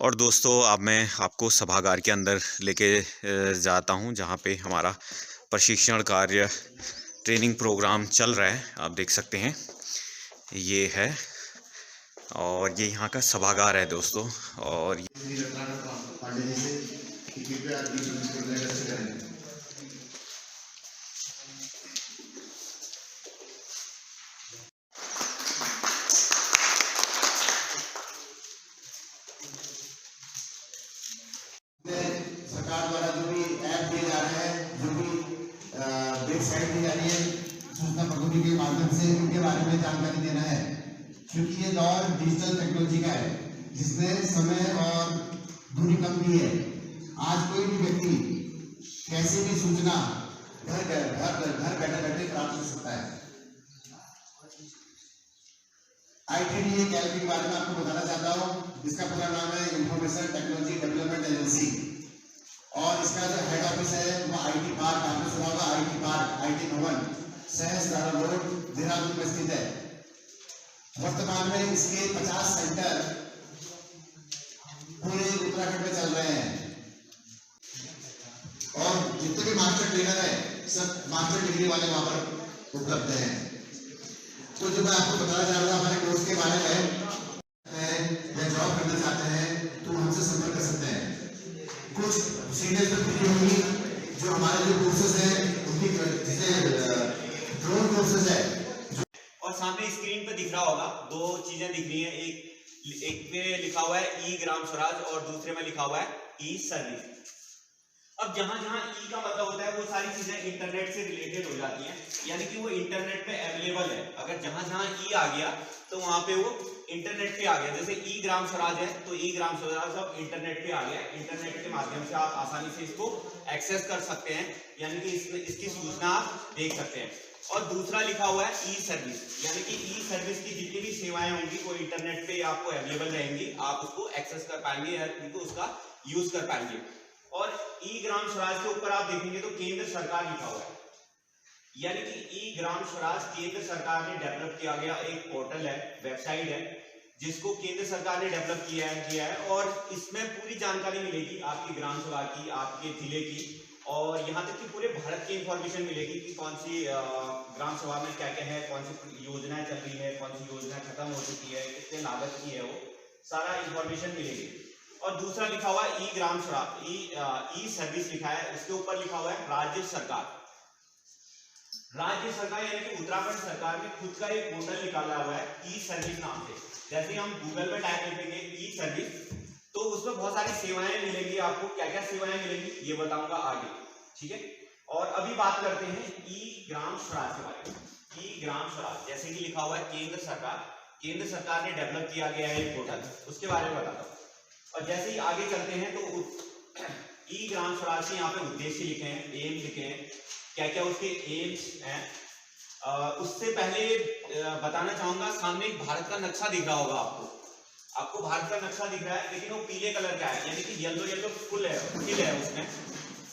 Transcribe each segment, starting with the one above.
और दोस्तों अब मैं आपको सभागार के अंदर लेके जाता हूँ जहाँ पे हमारा प्रशिक्षण कार्य ट्रेनिंग प्रोग्राम चल रहा है। आप देख सकते हैं ये है और ये यहाँ का सभागार है दोस्तों। और सरकार द्वारा जो भी ऐप दिए जा रहे हैं, जो भी वेबसाइट दी जा रही है सूचना प्रौद्योगिकी के माध्यम से, उनके बारे में जानकारी देना है। क्योंकि ये दौर डिजिटल टेक्नोलॉजी का है जिसमें समय और दूरी कम की है। आज कोई भी व्यक्ति कैसी भी सूचना घर बैठे बैठे प्राप्त कर सकता है। ITDA कैल के बारे में आपको बताना चाहता हूँ। इसका पूरा नाम है इंफॉर्मेशन टेक्नोलॉजी डेवलपमेंट एजेंसी और इसका जो हेड ऑफिस है वो IT पार्क, आपने सुना होगा IT पार्क, IT भवन, सहस्त्र रोड, देहरादून में स्थित है। वर्तमान में इसके 50 सेंटर पूरे उत्तराखंड में चल रहे हैं और जितने भी मास्टर ट्रेनर है सब मास्टर डिग्री वाले वहां पर उपलब्ध हैं। तो जो मैं आपको बताना चाह रहा था हमारे कोर्स के बारे में, या जॉब करना चाहते हैं तो हमसे संपर्क कर सकते हैं। कुछ सीनियर तो फ्री होंगी जो हमारे जो कोर्सेज हैं उनकी, जैसे ड्रोन कोर्सेज है। और सामने स्क्रीन पे दिख रहा होगा दो चीजें दिख रही हैं, एक पे लिखा हुआ है ई ग्राम स्वराज और दूसरे में लिखा हुआ है ई सर्विस। अब जहां जहां ई का मतलब होता है वो सारी चीजें इंटरनेट से रिलेटेड हो जाती हैं, यानी कि वो इंटरनेट पे अवेलेबल है। अगर जहां जहां ई आ गया तो वहां पे वो इंटरनेट पे आ गया। जैसे ई ग्राम स्वराज है तो ई ग्राम स्वराज अब इंटरनेट पे आ गया। इंटरनेट के माध्यम से आप आसानी से इसको एक्सेस कर सकते हैं, यानी कि इसकी सूचना आप देख सकते हैं। और दूसरा लिखा हुआ है ई सर्विस, यानी कि ई सर्विस की जितनी भी सेवाएं होंगी वो इंटरनेट पे आपको अवेलेबल रहेंगी, आप उसको एक्सेस कर पाएंगे या उनको उसका यूज कर पाएंगे। और ई ग्राम स्वराज के ऊपर आप देखेंगे तो केंद्र सरकार लिखा हुआ है, यानी कि ई ग्राम स्वराज केंद्र सरकार ने डेवलप किया गया एक पोर्टल है, वेबसाइट है, जिसको केंद्र सरकार ने डेवलप किया है और इसमें पूरी जानकारी मिलेगी आपकी ग्राम सभा की, आपके जिले की, और यहाँ तक कि पूरे भारत की इंफॉर्मेशन मिलेगी कि कौन सी ग्राम सभा में क्या क्या है, कौन सी योजनाएं चल रही है, कौन सी योजना खत्म हो चुकी है, कितने लागत की है, वो सारा इंफॉर्मेशन मिलेगी। और दूसरा लिखा हुआ है ई ग्राम स्वराज, ई सर्विस लिखा है, उसके ऊपर लिखा हुआ है राज्य सरकार। राज्य सरकार यानी कि उत्तराखंड सरकार ने खुद का एक पोर्टल निकाला हुआ है ई सर्विस नाम से। जैसे हम गूगल में टाइप लिखेंगे ई सर्विस तो उसमें बहुत सारी सेवाएं मिलेंगी। आपको क्या क्या सेवाएं मिलेंगी ये बताऊंगा आगे, ठीक है। और अभी बात करते हैं ई ग्राम स्वराज के बारे में। ई ग्राम स्वराज जैसे कि लिखा हुआ है केंद्र सरकार ने डेवलप किया गया है पोर्टल, उसके बारे में बताता हूँ। और जैसे ही आगे चलते हैं तो ई ग्राम स्वराज के यहाँ पे उद्देश्य लिखे हैं, एम लिखे हैं, क्या क्या उसके एम्स हैं। उससे पहले बताना चाहूंगा, सामने एक भारत का नक्शा दिख रहा होगा आपको भारत का नक्शा दिख रहा है, लेकिन वो पीले कलर का है, यानी कि येलो फुल है उसमें।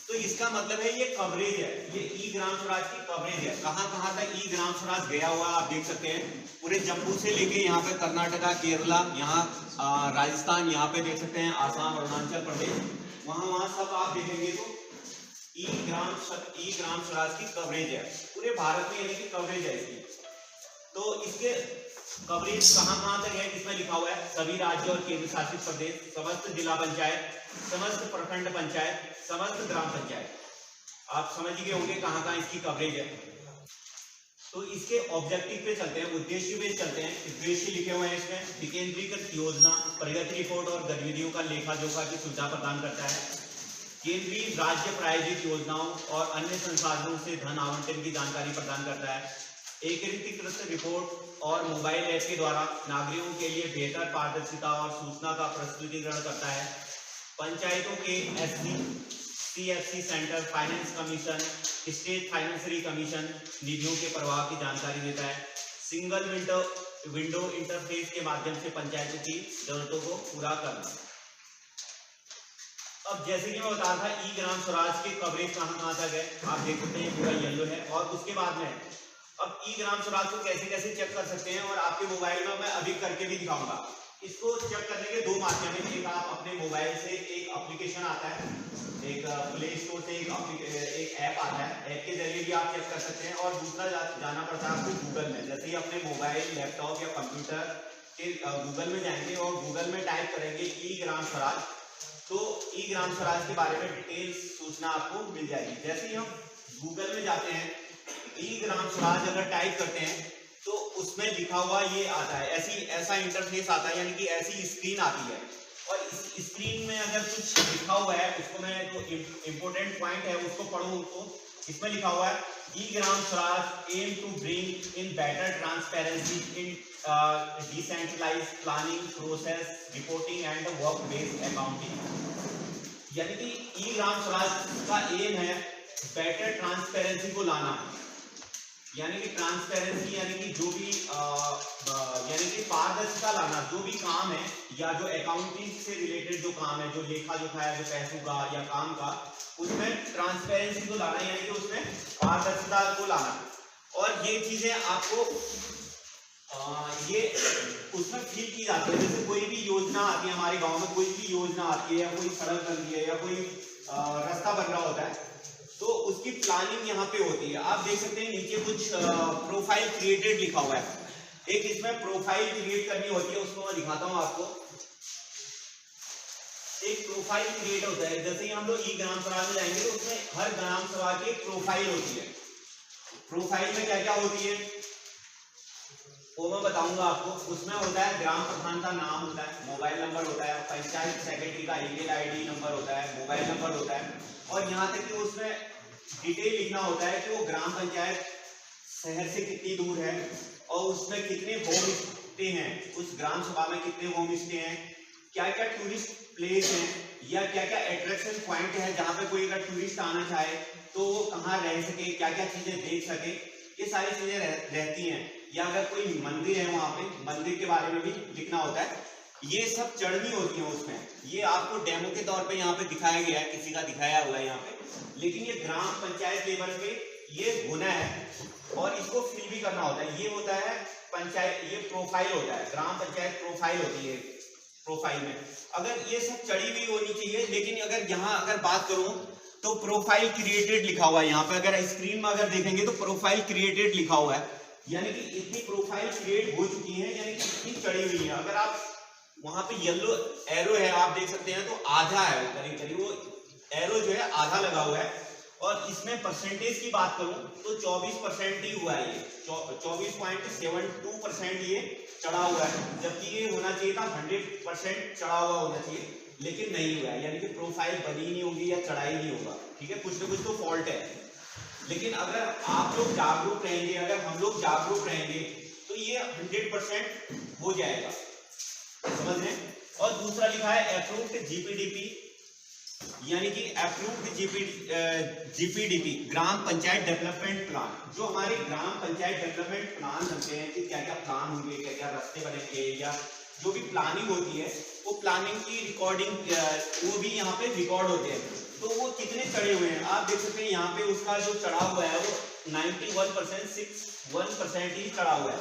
तो इसका मतलब है ये कवरेज है, ये ई ग्राम स्वराज की कवरेज है। कहां कहां तक ई ग्राम स्वराज गया हुआ आप देख सकते हैं। पूरे जम्मू से लेके यहाँ पे कर्नाटका, केरला, यहाँ राजस्थान, यहाँ पे देख सकते हैं आसाम, अरुणाचल प्रदेश, वहां सब आप देखेंगे तो ई ग्राम स्वराज की कवरेज है पूरे भारत में, यानी कि कवरेज है इसकी। तो इसके कवरेज कहां तक है, इसमें लिखा हुआ है सभी राज्य और केंद्र शासित प्रदेश, समस्त जिला पंचायत, समस्त प्रखंड पंचायत, समस्त ग्राम पंचायत। आप समझ गए होंगे कहां इसकी कवरेज है। तो इसके ऑब्जेक्टिव पे चलते हैं, उद्देश्य पे चलते हैं। उद्देश्य लिखे हुए हैं इसमें, विकेंद्रीकृत योजना, प्रगति रिपोर्ट और गतिविधियों का लेखा जोखा की सुविधा प्रदान करता है, केंद्रीय राज्य प्रायोजित योजनाओं और अन्य संसाधनों से धन आवंटन की जानकारी प्रदान करता है, एकीकृत रिपोर्ट और मोबाइल ऐप के द्वारा नागरिकों के लिए बेहतर पारदर्शिता और सूचना का प्रस्तुतिकरण करता है, पंचायतों के SC/CFC centre, finance commission, state finance commission निधियों के प्रवाह की जानकारी देता है, सिंगल विंडो इंटरफेस के माध्यम से पंचायतों की जरूरतों को पूरा करना। अब जैसे कि मैं बता रहा था ई ग्राम स्वराज के कवरेज कहां तक है, आप देख सकते हैं पूरा येलो है। और उसके बाद में अब ई ग्राम स्वराज को कैसे कैसे चेक कर सकते हैं, और आपके मोबाइल में मैं अभी करके भी दिखाऊंगा। इसको चेक करने के दो माध्यम हैं, एक आप अपने मोबाइल से एक एप्लीकेशन आता है, एक प्ले स्टोर से एक ऐप आता है, ऐप के जरिए भी आप चेक कर सकते हैं। और दूसरा जाना पड़ता है आपको गूगल में। जैसे ही अपने मोबाइल, लैपटॉप या कंप्यूटर के गूगल में जाएंगे और गूगल में टाइप करेंगे ई ग्राम स्वराज, तो ई ग्राम स्वराज के बारे में डिटेल्स सूचना आपको मिल जाएगी। जैसे ही हम गूगल में जाते हैं, ई ग्राम स्वराज अगर टाइप करते हैं तो उसमें लिखा हुआ ये आता है, ऐसा इंटरफेस आता है, यानी कि ऐसी स्क्रीन आती है। और इस स्क्रीन में अगर कुछ लिखा हुआ है, उसको मैं जो इम्पोर्टेंट पॉइंट है उसको पढ़ूं तो इसमें लिखा हुआ है e Gram Swaraj aim to bring in better transparency in decentralised planning process reporting and work based accounting. यानी कि ई ग्राम स्वराज का एम है बेटर ट्रांसपेरेंसी को लाना, यानी कि ट्रांसपेरेंसी यानी कि जो भी यानी कि पारदर्शिता लाना, जो भी काम है या जो अकाउंटिंग से रिलेटेड जो काम है, जो लेखा जोखा है, जो पैसों का या काम का, उसमें ट्रांसपेरेंसी को लाना, यानी कि उसमें पारदर्शिता को लाना। और ये चीजें आपको ये उसमें फील की जाती है। जैसे कोई भी योजना आती है हमारे गांव में, कोई भी योजना आती है या कोई सड़क बन रही है या कोई रास्ता बन रहा होता है, तो उसकी प्लानिंग यहाँ पे होती है। आप देख सकते हैं नीचे कुछ प्रोफाइल क्रिएटेड लिखा हुआ है। एक इसमें प्रोफाइल क्रिएट करनी होती है, उसको मैं दिखाता हूँ आपको। एक प्रोफाइल क्रिएट होता है। जैसे ही हम लोग ई ग्राम स्वराज में जाएंगे तो उसमें हर ग्राम सभा की एक प्रोफाइल होती है। प्रोफाइल में क्या क्या होती है वो मैं बताऊंगा आपको। उसमें होता है ग्राम प्रधान का नाम होता है, मोबाइल नंबर होता है, पंचायत सेक्रेटरी का ईमेल आईडी नंबर होता है, मोबाइल नंबर होता है, और यहाँ तक कि उसमें डिटेल लिखना होता है कि वो ग्राम पंचायत शहर से कितनी दूर है और उसमें कितने होम स्टे हैं, उस ग्राम सभा में कितने होम स्टे हैं, क्या क्या टूरिस्ट प्लेस हैं या क्या क्या अट्रैक्शन पॉइंट है जहाँ पे कोई अगर टूरिस्ट आना चाहे तो वो कहाँ रह सके, क्या क्या चीजें देख सके, ये सारी चीजें रहती हैं। या अगर कोई मंदिर है वहां पे, मंदिर के बारे में भी लिखना होता है। ये सब चढ़नी होती है उसमें। ये आपको डेमो के तौर पे यहाँ पे दिखाया गया है, किसी का दिखाया हुआ है यहाँ पे, लेकिन ये ग्राम पंचायत लेवल पे ये होना है और इसको फिल भी करना होता है। ये होता है पंचायत, ये प्रोफाइल होता है, ग्राम पंचायत प्रोफाइल होती है। प्रोफाइल में अगर ये सब चढ़ी हुई होनी चाहिए, लेकिन अगर यहाँ अगर बात करूं तो प्रोफाइल क्रिएटेड लिखा हुआ है यहाँ पे। अगर स्क्रीन में अगर देखेंगे तो प्रोफाइल क्रिएटेड लिखा हुआ है, यानी कि इतनी प्रोफाइल क्रिएट हो चुकी है, यानी कि इतनी चढ़ी हुई है। अगर आप वहां पे येलो एरो है आप देख सकते हैं, तो आधा है वो, करीब करीब वो एरो जो है आधा लगा हुआ है। और इसमें परसेंटेज की बात करूं तो 24% ही हुआ है, ये 24.72% ये चढ़ा हुआ है, जबकि ये होना चाहिए था 100% चढ़ा हुआ होना चाहिए, लेकिन नहीं हुआ है। यानी कि प्रोफाइल बनी नहीं होगी या चढ़ाई नहीं होगा, ठीक है, कुछ ना कुछ तो फॉल्ट है। लेकिन अगर आप लोग जागरूक रहेंगे, अगर हम लोग जागरूक रहेंगे तो ये 100% हो जाएगा, समझ रहे हैं। और दूसरा लिखा है अप्रूव्ड जीपीडीपी, यानी कि अप्रूव्ड जीपीडीपी ग्राम पंचायत डेवलपमेंट प्लान। जो हमारे ग्राम पंचायत डेवलपमेंट प्लान बनते हैं कि क्या क्या प्लान होंगे, क्या क्या रास्ते बनेंगे, या जो भी प्लानिंग होती है वो प्लानिंग की रिकॉर्डिंग वो भी यहाँ पे रिकॉर्ड होते हैं। तो वो कितने चढ़े हुए हैं आप देख सकते हैं यहाँ पे। उसका जो चढ़ा हुआ है वो 91% ही चढ़ा हुआ है।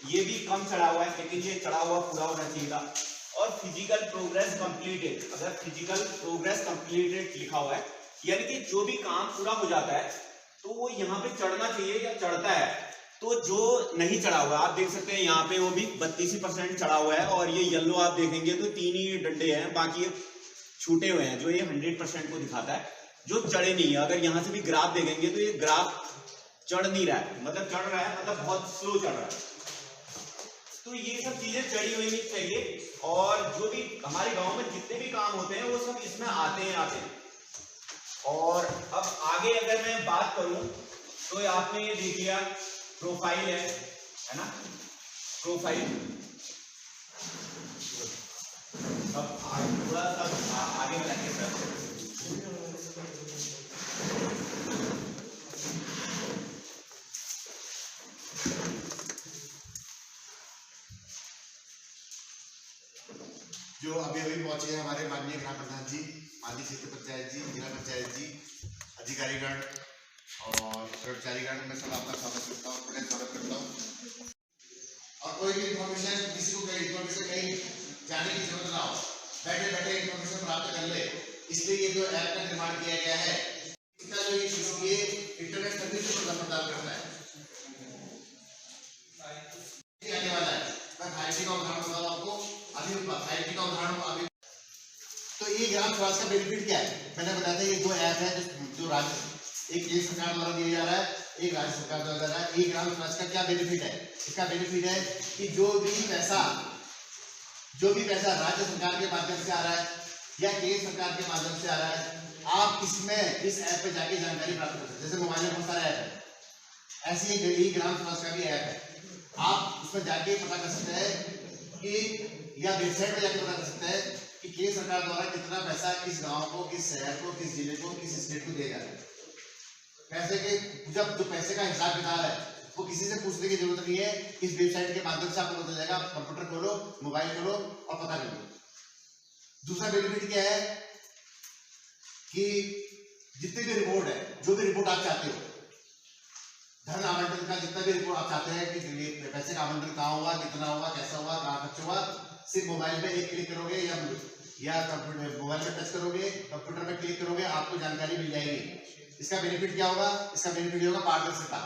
ये भी कम चढ़ा हुआ है, लेकिन ये चढ़ा हुआ पूरा होना चाहिए था। और फिजिकल प्रोग्रेस कंप्लीटेड, अगर फिजिकल प्रोग्रेस कंप्लीटेड लिखा हुआ है, यानी कि जो भी काम पूरा हो जाता है तो वो यहाँ पे चढ़ना चाहिए या चढ़ता है। तो जो नहीं चढ़ा हुआ आप देख सकते हैं यहाँ पे वो भी 32% चढ़ा हुआ है। और ये येलो आप देखेंगे तो 3 ही डंडे हैं, बाकी ये छूटे हुए हैं, जो ये 100% को दिखाता है, जो चढ़े नहीं है। अगर यहाँ से भी ग्राफ देखेंगे तो ये ग्राफ चढ़ नहीं रहा है, मतलब चढ़ रहा है मतलब बहुत स्लो चढ़ रहा है। तो ये सब चीजें चढ़ी हुई नहीं चाहिए। और जो भी हमारे गांव में जितने भी काम होते हैं वो सब इसमें आते हैं। और अब आगे अगर मैं बात करूं तो आपने ये देख लिया प्रोफाइल है ना, प्रोफाइल। अब थोड़ा सा आगे बढ़ाएंगे सर। जो अभी पहुंचे हैं हमारे माननीय ग्राम प्रधान जी, माननीय क्षेत्र पंचायत जी, जिला पंचायत जी, अधिकारीगण और कर्मचारीगण, मैं सब आपका स्वागत करता हूँ, बड़े स्वागत करता हूँ। और कोई भी इन्फॉर्मेशन, किसी को कहीं इन्फॉर्मेशन कहीं जाने की जरूरत ना हो, बैठे बैठे इन्फॉर्मेशन प्राप्त कर ले, इसलिए ये जो ऐप का निर्माण किया गया है, इसका जो ये इंटरनेट सर्विस प्रदान करता है। आने वाला है, मैं 5G का उदाहरण बताऊं आपको, अभी 5G का उदाहरण अभी। तो ये ग्राम स्वराज का बेनिफिट क्या है? मैंने बताया था ये दो ऐप है जो राज्य, एक केंद्र सरकार द्वारा दिया जा रहा है, एक राज्य सरकार द्वारा दिया जा रहा है। ये ग्राम स्वराज का क्या बेनिफिट है? इसका बेनिफिट है कि जो भी पैसा राज्य सरकार के माध्यम से आ रहा है या केंद्र सरकार के माध्यम से आ रहा है, आप इसमें इस ऐप पे जाके जानकारी प्राप्त कर सकते हैं। जैसे मोबाइल में बहुत सारे ऐप है, ऐसे ही ग्राम स्वराज का भी ऐप है। आप उसमें जाके पता कर सकते हैं कि या वेबसाइट पे जाके पता कर सकते हैं कि केंद्र सरकार द्वारा कितना पैसा किस गांव को, किस शहर को, किस जिले को, किस स्टेट को दिया जा रहा है। पैसे के जब जो पैसे का हिसाब किताब है वो किसी से पूछने की जरूरत नहीं है, इस वेबसाइट के माध्यम से आपको पता चलेगा। आप कंप्यूटर खोलो, मोबाइल खोलो और पता कर लो। दूसरा बेनिफिट क्या है कि जितने भी रिपोर्ट है, जो भी रिपोर्ट आप चाहते हो, धन आवंटन का जितना भी रिपोर्ट आप चाहते हैं कि पैसे का आवंटन कहाँ हुआ, कितना हुआ, कैसा हुआ, कहाँ खर्च हुआ, सिर्फ मोबाइल में एक क्लिक करोगे या कंप्यूटर मोबाइल में टच करोगे, कंप्यूटर में क्लिक करोगे, आपको जानकारी मिल जाएगी। इसका बेनिफिट क्या होगा? इसका बेनिफिट होगा पारदर्शिता।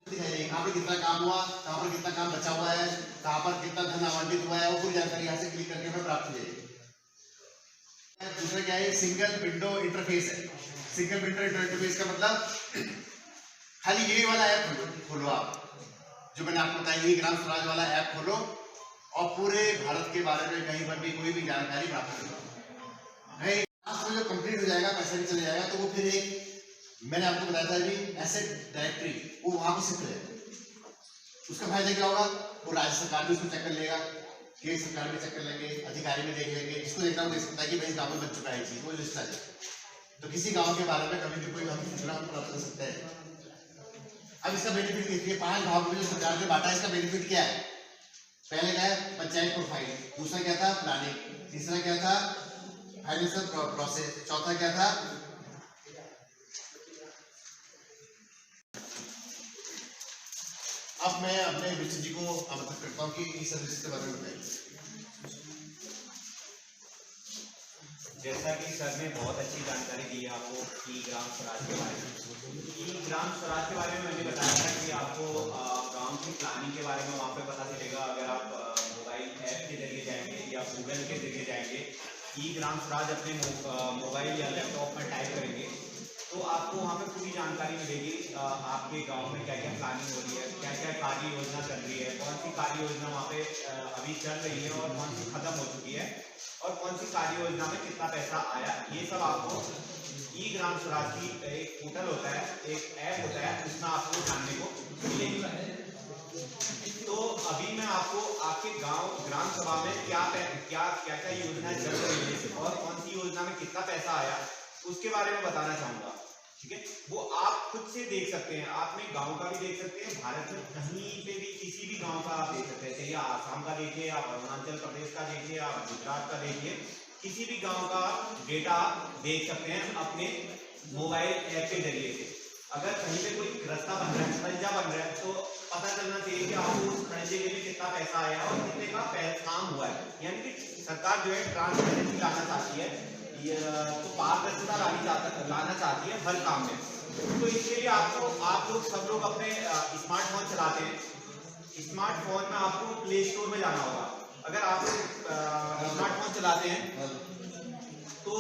कहाँ पर कितना काम हुआ, कहाँ पर कितना काम बचा हुआ है, कहाँ पर कितना धन आवंटित हुआ है, वो पूरी जानकारी यहाँ से क्लिक करके हमें प्राप्त हो जाएगी। दूसरा क्या है? सिंगल विंडो इंटरफेस है। सिंगल विंडो इंटरफेस का मतलब खाली ये वाला ऐप खोलो आप, जो मैंने आपको बताया, ये ग्राम स्वराज वाला ऐप खोलो और पूरे भारत के बारे में कहीं पर भी कोई भी जानकारी प्राप्त करो। जो कंप्लीट हो जाएगा, पैसा भी चले जाएगा, तो वो फिर एक मैंने आपको बताया था अभी एसेट डायरेक्टरी, वो वहां पर शिफ्ट है। उसका फायदा क्या होगा? वो राज्य सरकार भी उसको चेक कर लेगा, केंद्र सरकार भी चेक कर लेंगे, अधिकारी भी देख लेंगे। इसको देखना हो देख सकता है कि भाई इस गाँव में बन चुका है चीज, वो लिस्ट आ जाए, तो किसी गाँव के बारे में कभी भी कोई हम सूचना प्राप्त कर सकते हैं। अब इसका बेनिफिट देखिए, 5 भागों में जो सरकार ने बांटा, इसका बेनिफिट क्या है? पहले क्या है? पंचायत प्रोफाइल, दूसरा क्या था? प्लानिंग, तीसरा क्या था? फाइनेंशियल प्रोसेस, चौथा क्या था? अब मैं अपने विष्णु जी को आमंत्रित करता हूँ कि इस सर्विस के बारे में बताइए। जैसा कि सर ने बहुत अच्छी जानकारी दी है आपको ई ग्राम स्वराज के बारे में। ई ग्राम स्वराज के बारे में मैंने बताया था कि आपको गांव की प्लानिंग के बारे में वहाँ पे पता चलेगा। अगर आप मोबाइल ऐप के जरिए जाएंगे या गूगल के जरिए जाएंगे, ई ग्राम स्वराज अपने मोबाइल या लैपटॉप में टाइप करेंगे तो आपको वहाँ पे पूरी जानकारी मिलेगी। आपके गांव में क्या क्या प्लानिंग हो रही है, क्या क्या कार्य योजना चल रही है, कौन सी कार्य योजना वहाँ पे अभी चल रही है और कौन सी खत्म हो चुकी है और कौन सी कार्य योजना में कितना पैसा आया, ये सब आपको ई ग्राम स्वराज की एक पोर्टल होता है, एक ऐप होता है, उसमें आपको जानने को मिलेगा। तो अभी मैं आपको आपके गांव ग्राम सभा में क्या योजनाएं चल रही है और कौन सी योजना में कितना पैसा आया उसके बारे में बताना चाहूंगा। ठीक है, वो आप खुद से देख सकते हैं, आप अपने गांव का भी देख सकते हैं, भारत में कहीं पे भी किसी भी गांव का आप देख सकते हैं, चाहे आसाम का देखिए, आप अरुणाचल प्रदेश का देखिए, आप गुजरात का देखिए, किसी भी गांव का डेटा देख सकते हैं अपने मोबाइल ऐप के जरिए से। अगर कहीं पे कोई रास्ता बन रहा है, खंजा बन रहा है, तो पता चलना चाहिए कि आपको उस खंजे के लिए कितना पैसा आया और कितने का काम हुआ है। यानी कि सरकार जो है ट्रांसपेरेंसी लाना चाहती है, तो पारदर्शिता लाना चाहती है हर काम में। तो इसके लिए आप लोग सब लोग अपने स्मार्टफोन चलाते हैं, स्मार्टफोन में आपको प्ले स्टोर में जाना होगा। अगर आप स्मार्टफोन चलाते हैं तो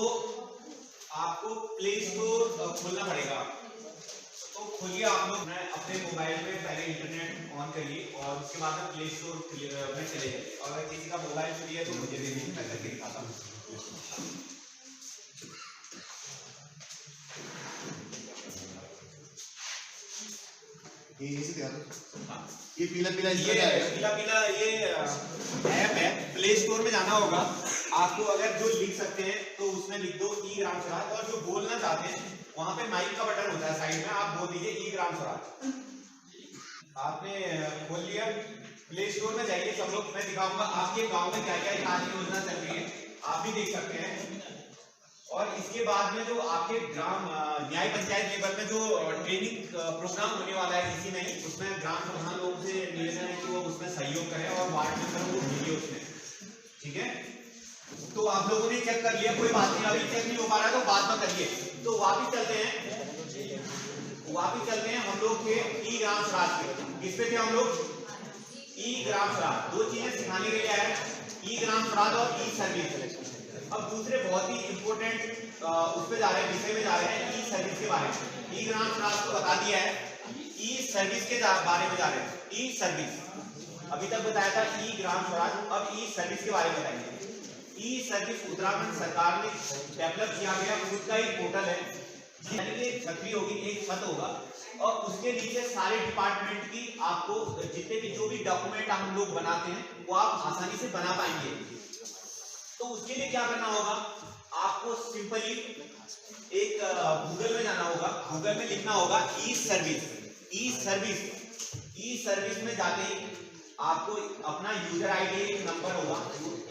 आपको प्ले स्टोर खोलना पड़ेगा। तो खोलिए आप लोग, मैं अपने मोबाइल में पहले इंटरनेट ऑन करिए और उसके बाद में प्ले स्टोर में चले जाइए। और अगर किसी का मोबाइल फ्री है तो मुझे दे दीजिए, मैं करके दिखाता हूँ। ये पीला ये ऐप है, प्ले स्टोर में जाना होगा आपको। अगर जो लिख सकते हैं तो उसमें लिख दो ई ग्राम स्वराज, और जो बोलना चाहते हैं वहां पे माइक का बटन होता है साइड में, आप बोल दीजिए ई ग्राम स्वराज। आपने खोल लिया, प्ले स्टोर में जाइए सब लोग, मैं दिखाऊंगा आपके गांव में क्या क्या कार्य योजना चल रही है, आप भी देख सकते हैं। और इसके बाद में जो आपके ग्राम न्याय पंचायत लेवल में जो ट्रेनिंग प्रोग्राम होने वाला है इसी में, उसमें ग्राम प्रधान लोगों से निवेदन है कि वो उसमें सहयोग करें और वार्ड मेंबर को भेजिए उसमें। ठीक है, तो तो आप लोगों ने चेक कर लिया, कोई बात नहीं, अभी चेक नहीं हो पा रहा तो बाद में करिए। तो वापिस चलते हैं हम लोग के ई ग्राम स्वराज पे। किस पे थे हम लोग? ई ग्राम स्वराज। दो चीजें सिखाने के लिए आए, ई ग्राम स्वराज और ई सर्विस। अब दूसरे बहुत ही इंपॉर्टेंट उस पे जा रहे हैं, विषय में जा रहे हैं, ई सर्विस के बारे में। ई ग्राम स्वराज को बता दिया है, ई सर्विस के बारे में जा रहे हैं। ई सर्विस अभी तक बताया था ई ग्राम स्वराज, अब ई सर्विस के बारे में बताएंगे। ई सर्विस उत्तराखंड सरकार ने डेवलप किया गया खुद का एक पोर्टल है, यानी कि एक छतरी होगी, एक छत होगा और उसके नीचे सारे डिपार्टमेंट की आपको जितने भी जो भी डॉक्यूमेंट हम लोग बनाते हैं वो आप आसानी से बना पाएंगे। तो उसके लिए क्या करना होगा, आपको सिंपली एक गूगल में जाना होगा, गूगल में लिखना होगा ई सर्विस। ई सर्विस में जाते ही आपको अपना यूजर आईडी एक नंबर होगा,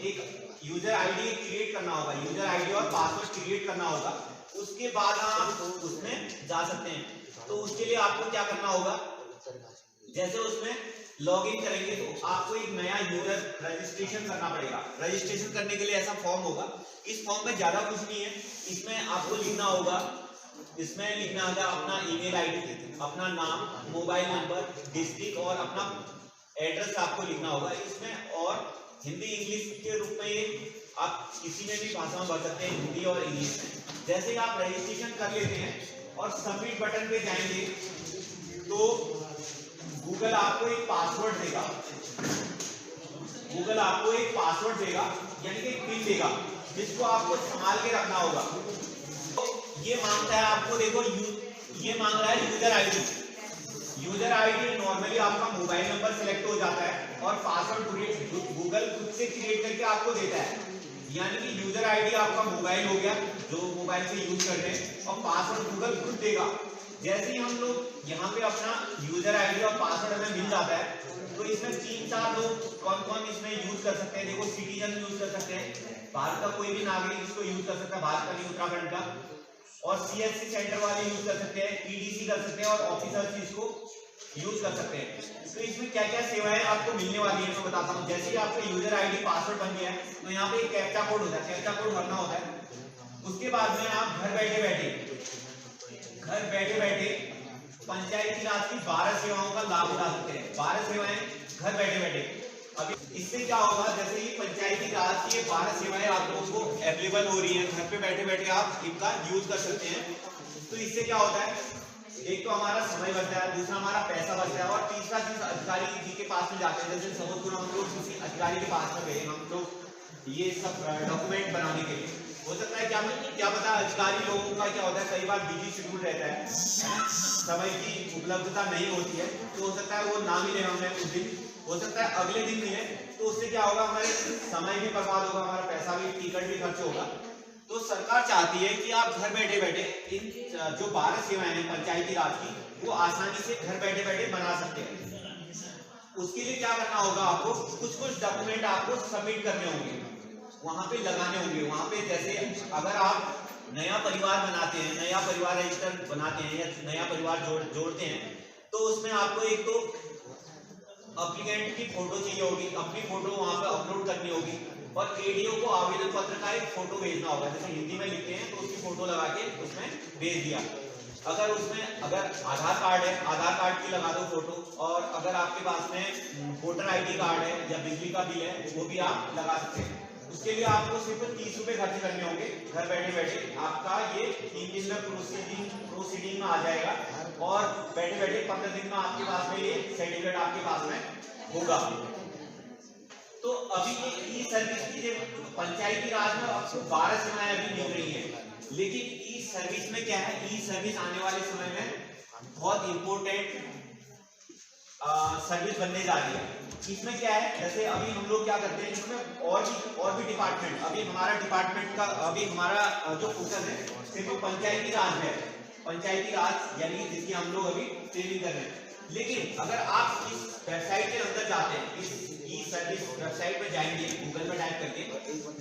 एक यूजर आईडी क्रिएट करना होगा, यूजर आईडी और पासवर्ड क्रिएट करना होगा। उसके बाद आप उसमें जा सकते हैं। तो उसके लिए आपको क्या करना होगा, जैसे उसमें लॉगिन करेंगे तो आपको एक नया यूजर रजिस्ट्रेशन करना पड़ेगा। रजिस्ट्रेशन करने के लिए ऐसा फॉर्म होगा, इस फॉर्म में ज्यादा कुछ नहीं है, इसमें आपको लिखना होगा, अपना ईमेल आईडी, अपना नाम, मोबाइल नंबर, डिस्ट्रिक्ट और अपना एड्रेस आपको लिखना होगा इसमें। और हिंदी इंग्लिश के रूप में ये आप किसी में भी भाषा में भर सकते हैं, हिंदी और इंग्लिश में। जैसे ही आप रजिस्ट्रेशन कर लेते हैं और सबमिट बटन पे जाएंगे तो गूगल आपको एक पासवर्ड देगा, यानी कि पिन देगा, जिसको आपको संभाल के रखना होगा। तो ये मांगता है आपको, देखो ये मांग रहा है user ID. User ID normally आपका मोबाइल नंबर सिलेक्ट हो जाता है और पासवर्ड गूगल खुद से क्रिएट करके आपको देता है, यानी कि यूजर आईडी आपका मोबाइल हो गया जो मोबाइल से यूज कर रहे हैं, और पासवर्ड गूगल खुद देगा। जैसे ही हम लोग यहाँ पे अपना यूजर आईडी और पासवर्ड हमें मिल जाता है तो इसमें 3-4 लोग कौन इसमें यूज कर सकते हैं। देखो, सिटीजन यूज कर सकते हैं, भारत का कोई भी नागरिक इसको यूज कर सकता है, भारत का नहीं उत्तराखंड का, और CSC सेंटर वाले यूज कर सकते हैं, PDC कर सकते हैं और ऑफिसर्स इसको यूज कर सकते हैं। तो इसमें क्या क्या सेवाएं आपको मिलने वाली है मैं बताता हूँ। जैसे ही आपका यूजर आईडी पासवर्ड बन गया है तो यहाँ पे एक कैप्चा कोड होता है, कैप्चा कोड भरना होता है। उसके बाद में आप घर बैठे बैठे पंचायती राज की 12 सेवाओं का लाभ उठा सकते हैं। 12 सेवाएं घर बैठे बैठे। अभी इससे क्या होगा, जैसे ही पंचायती राज की 12 सेवाएं आप लोगों को अवेलेबल हो रही है, घर पे बैठे बैठे आप इनका यूज कर सकते हैं। तो इससे क्या होता है, एक तो हमारा समय बचता है, दूसरा हमारा पैसा बचता है, और तीसरा चीज अधिकारी जी के पास में जाते हैं। जैसे सपोज हम लोग किसी अधिकारी के पास में गए, हम लोग ये सब डॉक्यूमेंट बनाने के लिए, हो सकता है क्या पता अधिकारी लोगों का क्या होता है, कई बार बिजी शेड्यूल रहता है, समय की उपलब्धता नहीं होती है, तो हो सकता है वो ना मिले हमें उस दिन, हो सकता है अगले दिन मिले। तो उससे क्या होगा, हमारे समय भी बर्बाद होगा, हमारा पैसा भी, टिकट भी खर्च होगा। तो सरकार चाहती है कि आप घर बैठे बैठे इन जो 12 सेवाएं हैं पंचायती राज की, वो आसानी से घर बैठे बैठे बना सकते हैं। उसके लिए क्या करना होगा, आपको कुछ डॉक्यूमेंट आपको सबमिट करने होंगे, वहां पे लगाने होंगे। वहां पे जैसे अगर आप नया परिवार बनाते हैं, नया परिवार रजिस्टर बनाते हैं या नया परिवार जोड़ते हैं, तो उसमें आपको एक तो एप्लीकेंट की फोटो चाहिए होगी, अपनी फोटो वहां पे अपलोड करनी होगी, और ADO को आवेदन पत्र का एक फोटो भेजना होगा। जैसे हिंदी में लिखते हैं तो उसकी फोटो लगा के उसमें भेज दिया। अगर आधार कार्ड है, आधार कार्ड की लगा दो फोटो, और अगर आपके पास में वोटर ID कार्ड है या बिजली का बिल है, वो भी आप लगा सकते हैं। उसके लिए आपको सिर्फ 30 रुपए खर्च करने होंगे। घर बैठे बैठे आपका ये 3 दिन में प्रोसीडिंग में आ जाएगा, और बैठे बैठे 15 दिन में आपके पास में ये सर्टिफिकेट आपके पास में होगा। तो अभी ये ई सर्विस की पंचायती राज में आपको 12 सेवाएं अभी मिल रही है, लेकिन ई सर्विस में क्या है, ई सर्विस आने वाले समय में बहुत इंपॉर्टेंट सर्विस बनने जा रही है। इसमें क्या है, जैसे अभी हम लोग क्या करते हैं, इसमें और भी डिपार्टमेंट, अभी हमारा डिपार्टमेंट का अभी हमारा जो फोकस है सिर्फ पंचायती राज है, पंचायती राज यानी जिसकी हम लोग अभी ट्रेनिंग कर रहे हैं। लेकिन अगर आप इस वेबसाइट के अंदर जाते हैं, इस ई सर्विस वेबसाइट पे जाएंगे, गूगल में टाइप करके,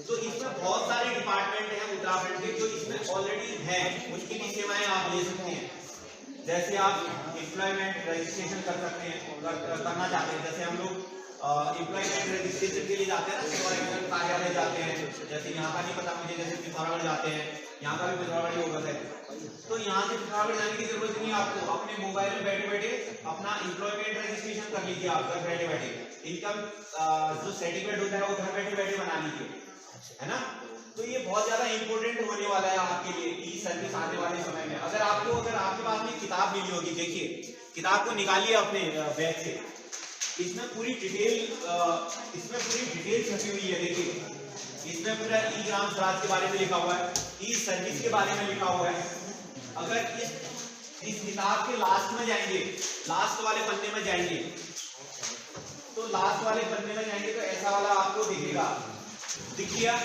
तो इसमें बहुत सारे डिपार्टमेंट हैं उत्तराखंड के जो इसमें ऑलरेडी हैं, उसकी भी सेवाएं आप ले सकते हैं। जैसे आप एम्प्लॉयमेंट रजिस्ट्रेशन कर सकते हैं, करना चाहते हैं, जैसे हम लोग एम्प्लॉयमेंट रजिस्ट्रेशन के लिए जाते हैं ना, सेवानिवृत्त कार्यालय जाते हैं, जैसे यहाँ का नहीं पता मुझे, जैसे पिथौरागढ़ जाते हैं, यहाँ का भी पिथौरागढ़ होगा शायद, तो यहाँ से पिथौरागढ़ जाने की जरूरत नहीं है आपको, अपने मोबाइल में बैठे बैठे अपना एम्प्लॉयमेंट रजिस्ट्रेशन कर लीजिए आप घर बैठे बैठे, इनकम जो सर्टिफिकेट होता है वो घर बैठे बैठे बना लीजिए, है ना। तो ये बहुत ज्यादा इंपॉर्टेंट होने वाला है आपके लिए ई सर्विस आने वाले समय में। अगर आपके पास में किताब मिली होगी, देखिए किताब को निकालिए अपने बैग से, इसमें पूरी डिटेल छपी हुई है, देखिए इसमें पूरा ई ग्राम स्वराज के बारे में लिखा हुआ है, ई सर्विस के बारे में लिखा हुआ है। अगर इस किताब के लास्ट में जाएंगे, लास्ट वाले पन्ने में जाएंगे, तो लास्ट वाले पन्ने में जाएंगे तो ऐसा वाला आपको दिखेगा, दिखिए।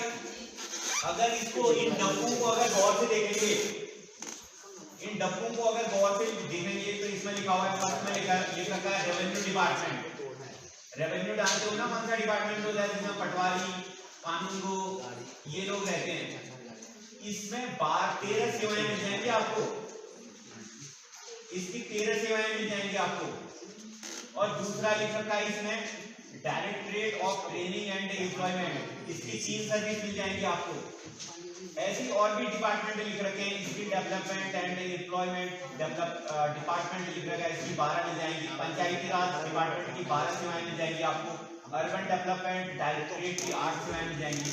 अगर इसको इन डब्बों को अगर गौर से देखेंगे, इन डब्बों को अगर गौर से देखेंगे तो इसमें लिखा हुआ है, फर्स्ट में लिख रखा है रेवेन्यू डिपार्टमेंट। रेवेन्यू जानते हो ना कौन सा डिपार्टमेंट होता है, जिसमें पटवारी, कानूनगो ये लोग रहते हैं। इसमें 13 सेवाएं मिल जाएंगी आपको, इसकी 13 सेवाएं मिल जाएंगी आपको। और दूसरा लिख रखा है इसमें directorate of training and employment, इसकी 3 सर्विस मिल जाएंगी आपको। ऐसी और भी डिपार्टमेंट लिख रखे हैं, इसकी डेवलपमेंट एंड एम्प्लॉयमेंट डिपार्टमेंट लिख रखा है, इसकी 12 मिल जाएंगी। पंचायती राज डिपार्टमेंट की 12 सेवाएं मिल जाएंगी आपको। अर्बन डेवलपमेंट डायरेक्टरेट की 8 सेवाएं मिल जाएंगी।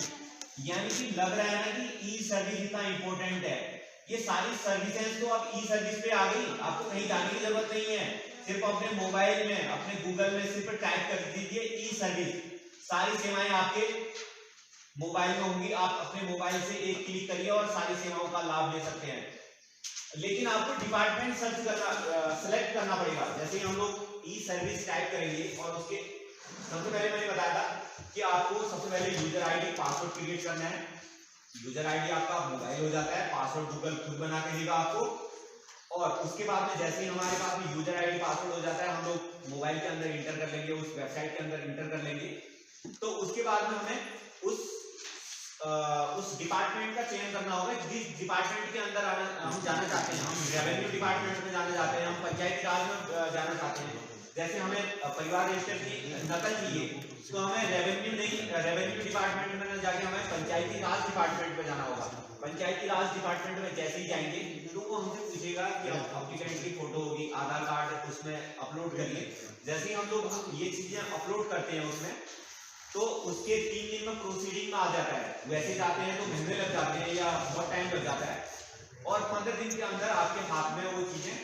यानी कि लग रहा है ना कि ई सर्विस इतना इंपॉर्टेंट है। ये सारी सर्विसेज तो अब ई सर्विस पे आ गई, आपको कहीं जाने की जरूरत नहीं है, सिर्फ अपने मोबाइल में, अपने गूगल में सिर्फ टाइप कर दीजिए ई सर्विस, सारी सेवाएं आपके मोबाइल में होंगी। आप अपने मोबाइल से एक क्लिक करिए और सारी सेवाओं का लाभ ले सकते हैं। लेकिन आपको डिपार्टमेंट सर्च करना, सेलेक्ट करना पड़ेगा। जैसे हम लोग ई सर्विस टाइप करेंगे और उसके सबसे पहले मैंने बताया था कि आपको सबसे पहले यूजर आईडी पासवर्ड क्रिएट करना है। यूजर आईडी आपका मोबाइल हो जाता है, पासवर्ड गूगल खुद बना के देगा आपको। और उसके बाद में जैसे ही हमारे पास में यूजर आईडी पासवर्ड हो जाता है, हम लोग मोबाइल के अंदर इंटर कर लेंगे, उस वेबसाइट के अंदर इंटर कर लेंगे। तो उसके बाद में हमें उस डिपार्टमेंट का चयन करना होगा, जिस डिपार्टमेंट के अंदर हम जाना चाहते हैं। हम रेवेन्यू डिपार्टमेंट में जाना चाहते हैं, हम पंचायती राज में जाना चाहते हैं। जैसे हमें परिवार रजिस्टर की नकल चाहिए तो हमें रेवेन्यू डिपार्टमेंट में न जाके हमें पंचायती राज डिपार्टमेंट में जाना होगा। पंचायती राज डिपार्टमेंट में जैसे ही जाएंगे तो वो हमसे पूछेगा कि एप्लीकेंट की फोटो होगी, आधार कार्ड उसमें अपलोड करिए। जैसे ही हम लोग ये चीजें अपलोड करते हैं उसमें, तो उसके 3 दिन में प्रोसीडिंग में आ जाता है। वैसे जाते हैं तो महीने लग जाते हैं या बहुत टाइम लग जाता है, और 15 दिन के अंदर आपके हाथ में वो चीजें,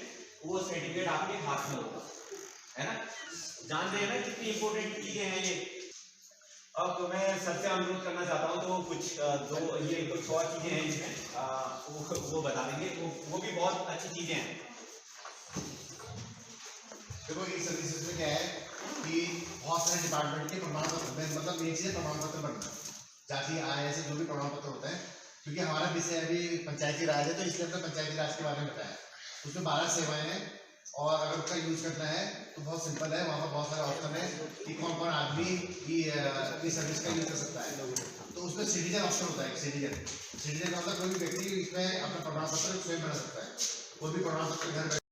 वो सर्टिफिकेट आपके हाथ में होगा, है ना। जान रहे हैं ना कितनी इंपॉर्टेंट चीजें हैं ये। अब तो मैं सबसे अनुरोध करना चाहता हूँ तो कुछ और चीजें हैं जिसमें वो बता देंगे, वो भी बहुत अच्छी चीजें हैं। देखो ई सर्विसेज में क्या है कि बहुत सारे डिपार्टमेंट के प्रमाण पत्र, मतलब एक चीज प्रमाण पत्र बनना, जाति आय से जो भी प्रमाण पत्र होता है। क्योंकि हमारा विषय अभी पंचायती राज है, तो इसलिए हमने पंचायती राज के बारे में बताया। उसमें 12 सेवाएं हैं, और अगर उसका यूज करना है तो बहुत सिंपल है। वहाँ पर बहुत सारे ऑप्शन है कि कौन कौन आदमी ई सर्विस का यूज कर सकता है। तो उसमें सिटीजन ऑप्शन होता है। सिटीजन का मतलब कोई भी व्यक्ति इसमें अपना प्रमाण पत्र स्वयं बना सकता है। कोई भी प्रमाण पत्र घर